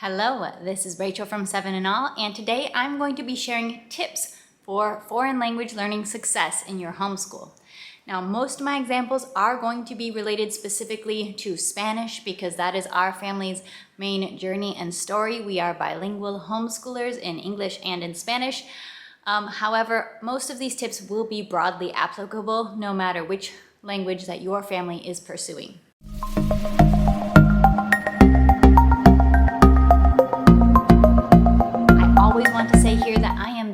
Hello, this is Rachel from 7 and All, and today I'm going to be sharing tips for foreign language learning success in your homeschool. Now, most of my examples are going to be related specifically to Spanish because that is our family's main journey and story. We are bilingual homeschoolers in English and in Spanish. However, most of these tips will be broadly applicable no matter which language that your family is pursuing.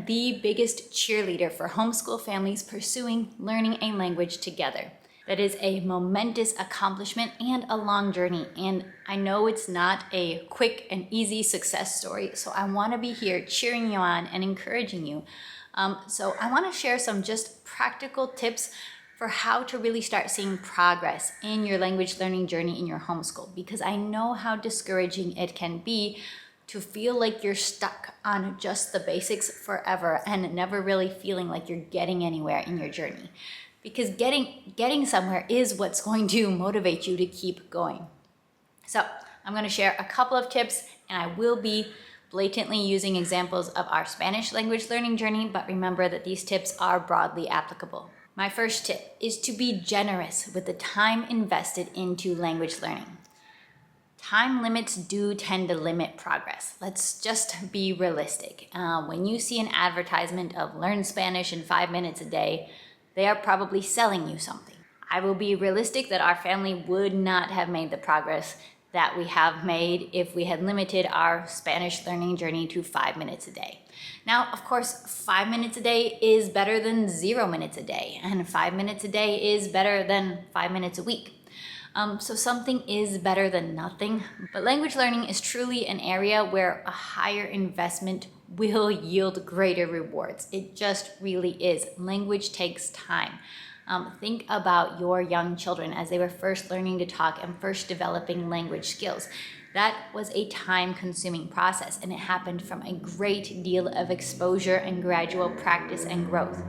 The biggest cheerleader for homeschool families pursuing learning a language together. That is a momentous accomplishment and a long journey, and I know it's not a quick and easy success story, so I want to be here cheering you on and encouraging you. So I want to share some just practical tips for how to really start seeing progress in your language learning journey in your homeschool, because I know how discouraging it can be to feel like you're stuck on just the basics forever and never really feeling like you're getting anywhere in your journey. Because getting somewhere is what's going to motivate you to keep going. So I'm going to share a couple of tips, and I will be blatantly using examples of our Spanish language learning journey, but remember that these tips are broadly applicable. My first tip is to be generous with the time invested into language learning. Time limits do tend to limit progress. Let's just be realistic. When you see an advertisement of learn Spanish in 5 minutes a day, they are probably selling you something. I will be realistic that our family would not have made the progress that we have made if we had limited our Spanish learning journey to 5 minutes a day. Now, of course, 5 minutes a day is better than 0 minutes a day, and 5 minutes a day is better than 5 minutes a week. So something is better than nothing, but language learning is truly an area where a higher investment will yield greater rewards. It just really is. Language takes time. Think about your young children as they were first learning to talk and first developing language skills. That was a time-consuming process, and it happened from a great deal of exposure and gradual practice and growth.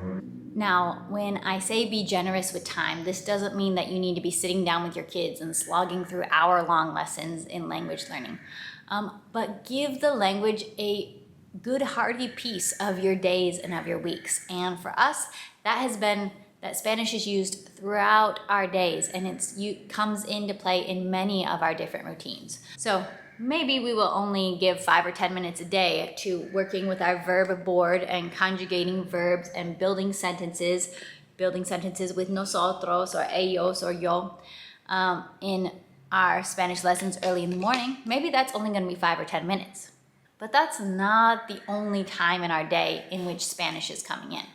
Now, when I say be generous with time, this doesn't mean that you need to be sitting down with your kids and slogging through hour-long lessons in language learning. But give the language a good hearty piece of your days and of your weeks. And for us, that has been that Spanish is used throughout our days, and it comes into play in many of our different routines. So maybe we will only give 5 or 10 minutes a day to working with our verb board and conjugating verbs and building sentences with nosotros or ellos or yo in our Spanish lessons early in the morning. Maybe that's only going to be 5 or 10 minutes. But that's not the only time in our day in which Spanish is coming in.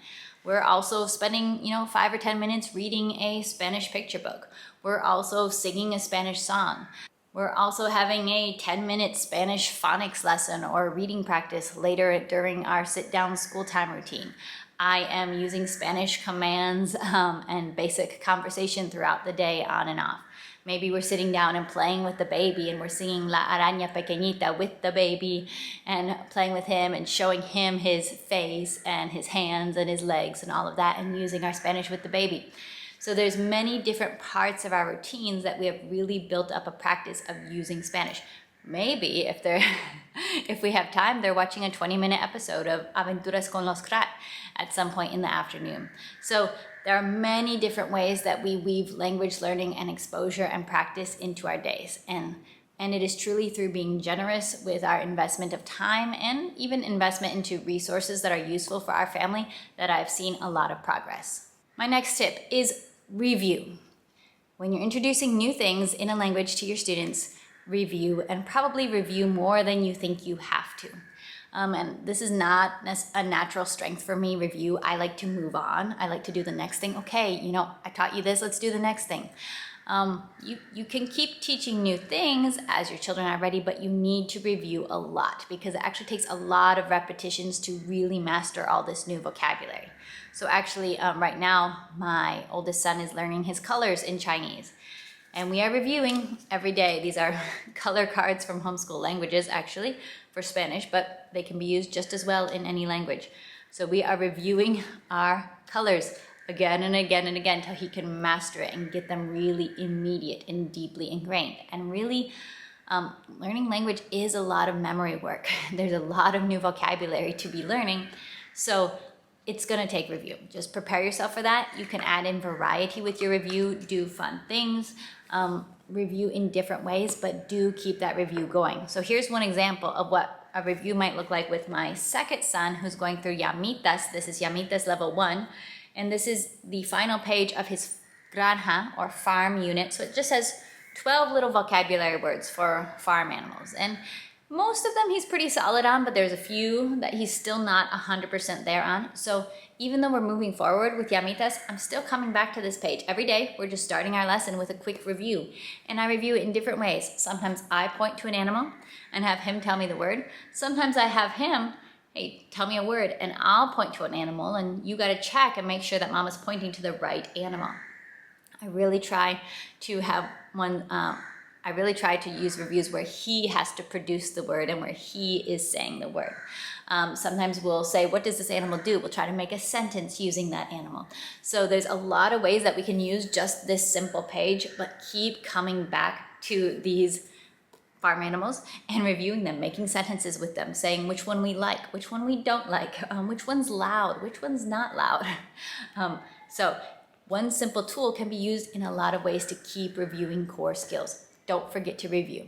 We're also spending, 5 or 10 minutes reading a Spanish picture book. We're also singing a Spanish song. We're also having a 10-minute Spanish phonics lesson or reading practice later during our sit-down school time routine. I am using Spanish commands and basic conversation throughout the day on and off. Maybe we're sitting down and playing with the baby and we're singing La Araña Pequeñita with the baby and playing with him and showing him his face and his hands and his legs and all of that and using our Spanish with the baby. So there's many different parts of our routines that we have really built up a practice of using Spanish. Maybe if we have time, they're watching a 20-minute episode of Aventuras con los Krat at some point in the afternoon. So there are many different ways that we weave language learning and exposure and practice into our days. And it is truly through being generous with our investment of time and even investment into resources that are useful for our family that I've seen a lot of progress. My next tip is review. When you're introducing new things in a language to your students, review, and probably review more than you think you have to. And this is not a natural strength for me, review. I like to move on. I like to do the next thing. Okay, I taught you this, let's do the next thing. You can keep teaching new things as your children are ready, but you need to review a lot because it actually takes a lot of repetitions to really master all this new vocabulary. So actually, right now, my oldest son is learning his colors in Chinese. And we are reviewing every day. These are color cards from homeschool languages, actually, for Spanish, but they can be used just as well in any language. So we are reviewing our colors again and again and again until he can master it and get them really immediate and deeply ingrained. And really Learning language is a lot of memory work. There's a lot of new vocabulary to be learning. So it's gonna take review. Just prepare yourself for that. You can add in variety with your review, do fun things, review in different ways, but do keep that review going. So here's one example of what a review might look like with my second son who's going through Llamitas. This is Llamitas level 1, and this is the final page of his granja or farm unit. So it just has 12 little vocabulary words for farm animals. And most of them he's pretty solid on, but there's a few that he's still not 100% there on. So even though we're moving forward with Llamitas, I'm still coming back to this page. Every day, we're just starting our lesson with a quick review. And I review it in different ways. Sometimes I point to an animal and have him tell me the word. Sometimes I have him, hey, tell me a word, and I'll point to an animal, and you gotta check and make sure that mama's pointing to the right animal. I really try to have I really try to use reviews where he has to produce the word and where he is saying the word. Sometimes we'll say, what does this animal do? We'll try to make a sentence using that animal. So there's a lot of ways that we can use just this simple page, but keep coming back to these farm animals and reviewing them, making sentences with them, saying which one we like, which one we don't like, which one's loud, which one's not loud. So one simple tool can be used in a lot of ways to keep reviewing core skills. Don't forget to review.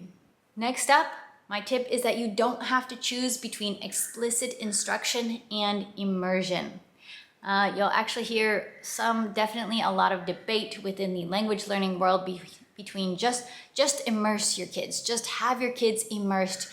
Next up, my tip is that you don't have to choose between explicit instruction and immersion. You'll actually hear definitely a lot of debate within the language learning world between just immerse your kids, just have your kids immersed,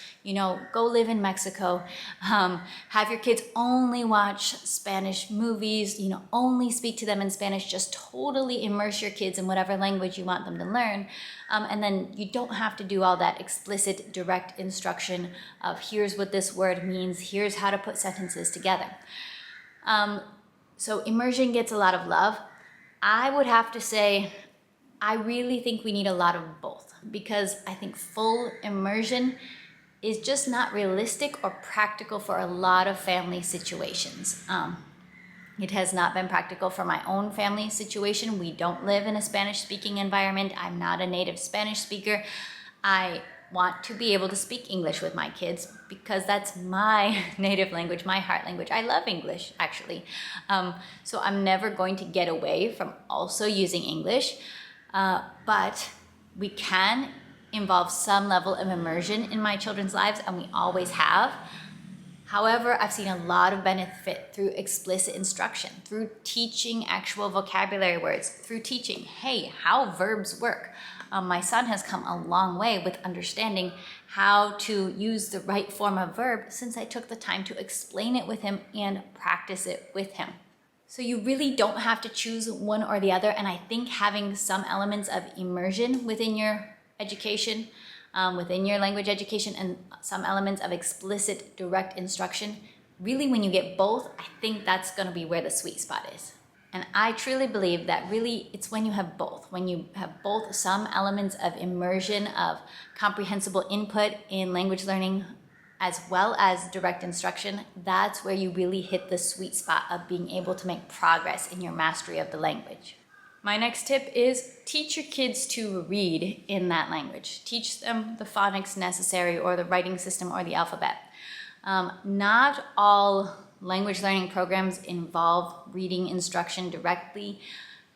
go live in Mexico, have your kids only watch Spanish movies, only speak to them in Spanish, just totally immerse your kids in whatever language you want them to learn. And then you don't have to do all that explicit direct instruction of here's what this word means, here's how to put sentences together. So immersion gets a lot of love. I would have to say, I really think we need a lot of both, because I think full immersion is just not realistic or practical for a lot of family situations. It has not been practical for my own family situation. We don't live in a Spanish-speaking environment. I'm not a native Spanish speaker. I want to be able to speak English with my kids because that's my native language, my heart language. I love English, actually. So I'm never going to get away from also using English. But we can involve some level of immersion in my children's lives, and we always have. However, I've seen a lot of benefit through explicit instruction, through teaching actual vocabulary words, through teaching, hey, how verbs work. My son has come a long way with understanding how to use the right form of verb since I took the time to explain it with him and practice it with him. So you really don't have to choose one or the other, and I think having some elements of immersion within your education, within your language education, and some elements of explicit direct instruction, really when you get both, I think that's going to be where the sweet spot is. And I truly believe that really it's when you have both, some elements of immersion, of comprehensible input in language learning, as well as direct instruction, that's where you really hit the sweet spot of being able to make progress in your mastery of the language. My next tip is teach your kids to read in that language. Teach them the phonics necessary, or the writing system, or the alphabet. Not all language learning programs involve reading instruction directly.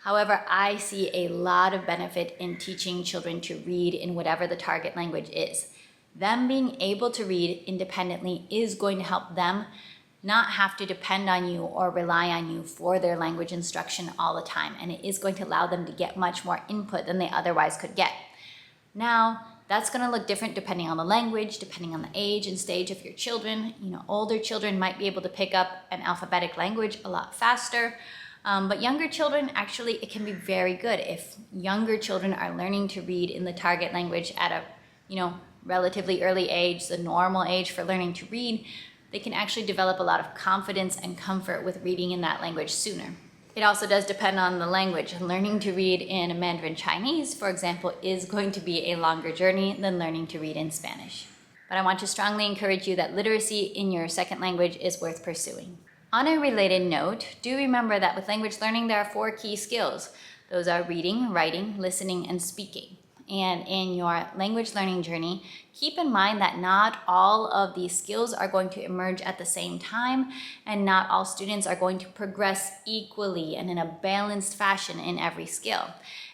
However, I see a lot of benefit in teaching children to read in whatever the target language is. Them being able to read independently is going to help them not have to depend on you or rely on you for their language instruction all the time. And it is going to allow them to get much more input than they otherwise could get. Now, that's going to look different depending on the language, depending on the age and stage of your children. Older children might be able to pick up an alphabetic language a lot faster. But younger children, actually, it can be very good. If younger children are learning to read in the target language at a, relatively early age, the normal age for learning to read, they can actually develop a lot of confidence and comfort with reading in that language sooner. It also does depend on the language. Learning to read in Mandarin Chinese, for example, is going to be a longer journey than learning to read in Spanish. But I want to strongly encourage you that literacy in your second language is worth pursuing. On a related note, do remember that with language learning, there are 4 key skills. Those are reading, writing, listening, and speaking. and in your language learning journey, keep in mind that not all of these skills are going to emerge at the same time, and not all students are going to progress equally and in a balanced fashion in every skill.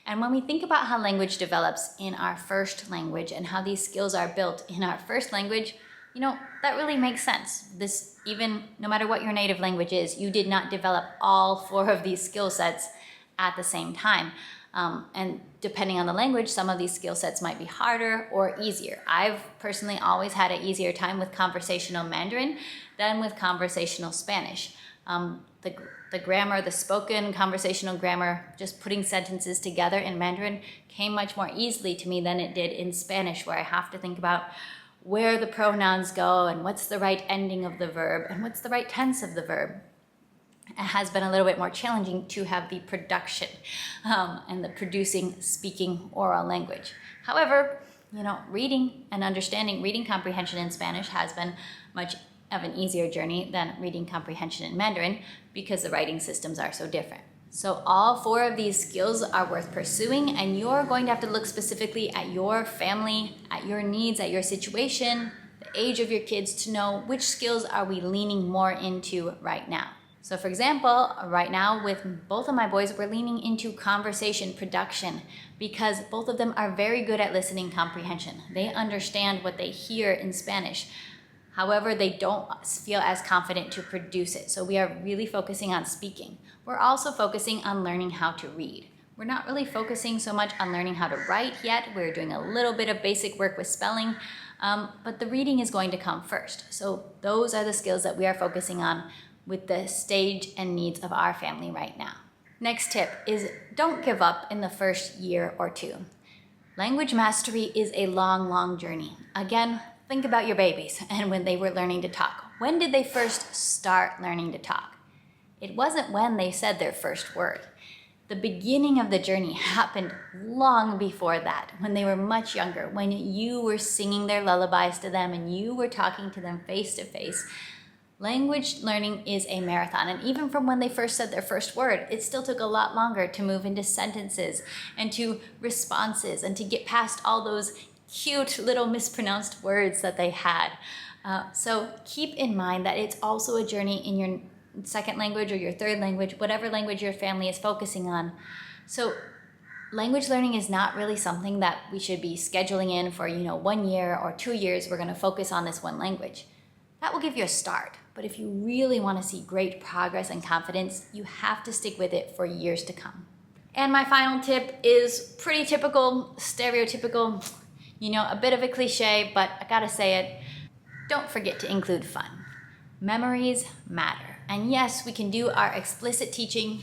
And when we think about how language develops in our first language and how these skills are built in our first language, that really makes sense. Even no matter what your native language is, you did not develop all 4 of these skill sets at the same time. And depending on the language, some of these skill sets might be harder or easier. I've personally always had an easier time with conversational Mandarin than with conversational Spanish. The grammar, the spoken conversational grammar, just putting sentences together in Mandarin came much more easily to me than it did in Spanish, where I have to think about where the pronouns go and what's the right ending of the verb and what's the right tense of the verb. It has been a little bit more challenging to have the production and the producing, speaking oral language. However, reading and understanding reading comprehension in Spanish has been much of an easier journey than reading comprehension in Mandarin because the writing systems are so different. So all 4 of these skills are worth pursuing, and you're going to have to look specifically at your family, at your needs, at your situation, the age of your kids to know which skills are we leaning more into right now. So for example, right now with both of my boys, we're leaning into conversation production because both of them are very good at listening comprehension. They understand what they hear in Spanish. However, they don't feel as confident to produce it. So we are really focusing on speaking. We're also focusing on learning how to read. We're not really focusing so much on learning how to write yet. We're doing a little bit of basic work with spelling, but the reading is going to come first. So those are the skills that we are focusing on with the stage and needs of our family right now. Next tip is don't give up in the first year or 2. Language mastery is a long journey. Again, think about your babies and when they were learning to talk. When did they first start learning to talk? It wasn't when they said their first word. The beginning of the journey happened long before that, when they were much younger, when you were singing their lullabies to them and you were talking to them face to face. Language learning is a marathon, and even from when they first said their first word, it still took a lot longer to move into sentences and to responses and to get past all those cute little mispronounced words that they had. So keep in mind that it's also a journey in your second language or your third language, whatever language your family is focusing on. So language learning is not really something that we should be scheduling in for, 1 year or 2 years, we're going to focus on this one language. That will give you a start. But if you really want to see great progress and confidence, you have to stick with it for years to come. And my final tip is pretty typical, stereotypical, a bit of a cliche, but I gotta say it. Don't forget to include fun. Memories matter. And yes, we can do our explicit teaching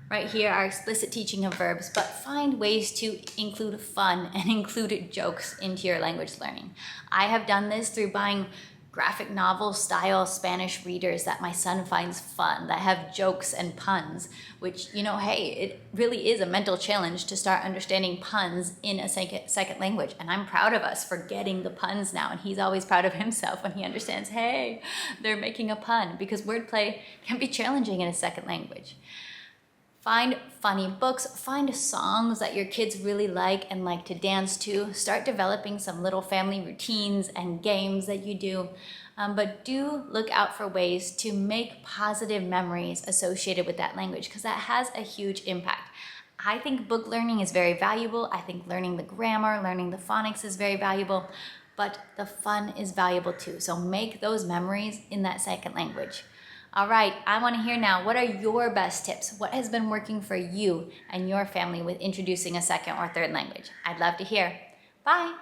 right here, our explicit teaching of verbs, but find ways to include fun and include jokes into your language learning. I have done this through buying graphic novel style Spanish readers that my son finds fun, that have jokes and puns, which, hey, it really is a mental challenge to start understanding puns in a second language. And I'm proud of us for getting the puns now. And he's always proud of himself when he understands, hey, they're making a pun, because wordplay can be challenging in a second language. Find funny books, find songs that your kids really like and like to dance to. Start developing some little family routines and games that you do. But do look out for ways to make positive memories associated with that language, because that has a huge impact. I think book learning is very valuable. I think learning the grammar, learning the phonics is very valuable, but the fun is valuable too. So make those memories in that second language. All right, I want to hear now, what are your best tips? What has been working for you and your family with introducing a second or third language? I'd love to hear. Bye.